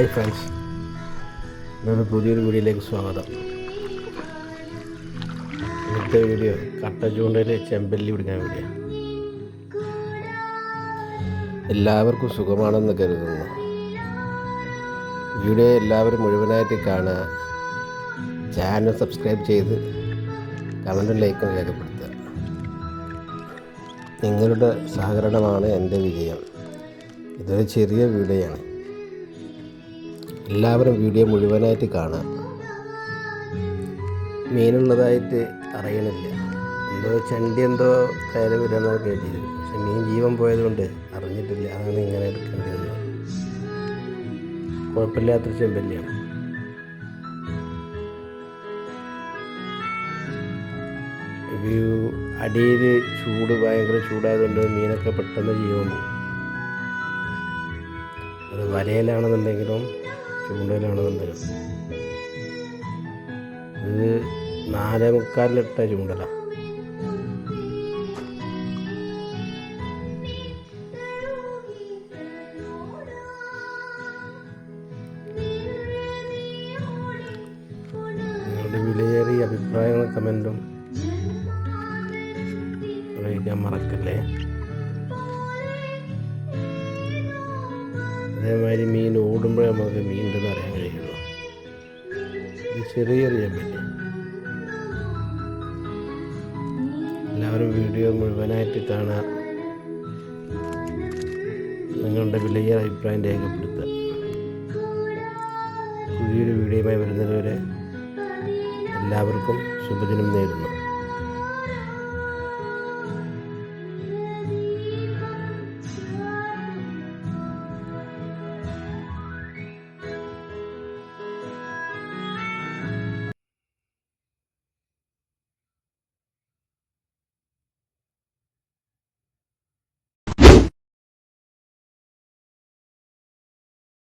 Hi friends, ഇന്നൊരു പുതിയൊരു വീഡിയോയിലേക്ക് സ്വാഗതം. ഇന്നത്തെ വീഡിയോ കട്ട ചൂണ്ടയിൽ ചെമ്പല്ലി പിടിക്കാൻ വീഡിയോ. എല്ലാവർക്കും സുഖമാണെന്ന് കരുതുന്നു. വീഡിയോ എല്ലാവരും മുഴുവനായിട്ട് കാണുക. ചാനൽ സബ്സ്ക്രൈബ് ചെയ്ത് കമൻറ്റും ലൈക്കും രേഖപ്പെടുത്തുക. നിങ്ങളുടെ സഹകരണമാണ് എൻ്റെ വിജയം. ഇതൊരു ചെറിയ വീഡിയോയാണ്. എല്ലാവരും വീഡിയോ മുഴുവനായിട്ട് കാണാം. മീനുള്ളതായിട്ട് അറിയണില്ല, ചണ്ടി കയറി വരാമെന്നാണ് കേട്ടത്. പക്ഷെ മീൻ ജീവൻ പോയതുകൊണ്ട് അറിഞ്ഞിട്ടില്ല. അതാണ് ഇങ്ങനെ എടുക്കേണ്ടി വന്നത്. കുഴപ്പമില്ലാത്തൊരു ചെമ്പല്ലിയാണ്. അടിയിൽ ഭയങ്കര ചൂടായതുകൊണ്ട് മീനൊക്കെ പെട്ടെന്ന് ജീവൻ പോകും. അത് വലയിലാണെന്നുണ്ടെങ്കിലും ചൂണ്ടയിലാണെന്നുണ്ടെങ്കിലും. ഇത് 4.25 ചൂണ്ടല. നിങ്ങളുടെ വിലയേറിയ അഭിപ്രായങ്ങളും കമൻറ്റും അറിയിക്കാൻ മറക്കല്ലേ. അതേമാതിരി മീൻ ഓടുമ്പോഴേ നമുക്ക് മീൻ ഉണ്ടെന്ന് അറിയാൻ കഴിയുള്ളൂ. ഇത് ചെറിയൊരു ചെമ്പല്ലി. എല്ലാവരും വീഡിയോ മുഴുവനായിട്ട് കാണുക. നിങ്ങളുടെ വിലയേറിയ അഭിപ്രായം രേഖപ്പെടുത്തുക. പുതിയൊരു വീഡിയോയുമായി വരുന്നതുവരെ എല്ലാവർക്കും ശുഭദിനം നേരുന്നു.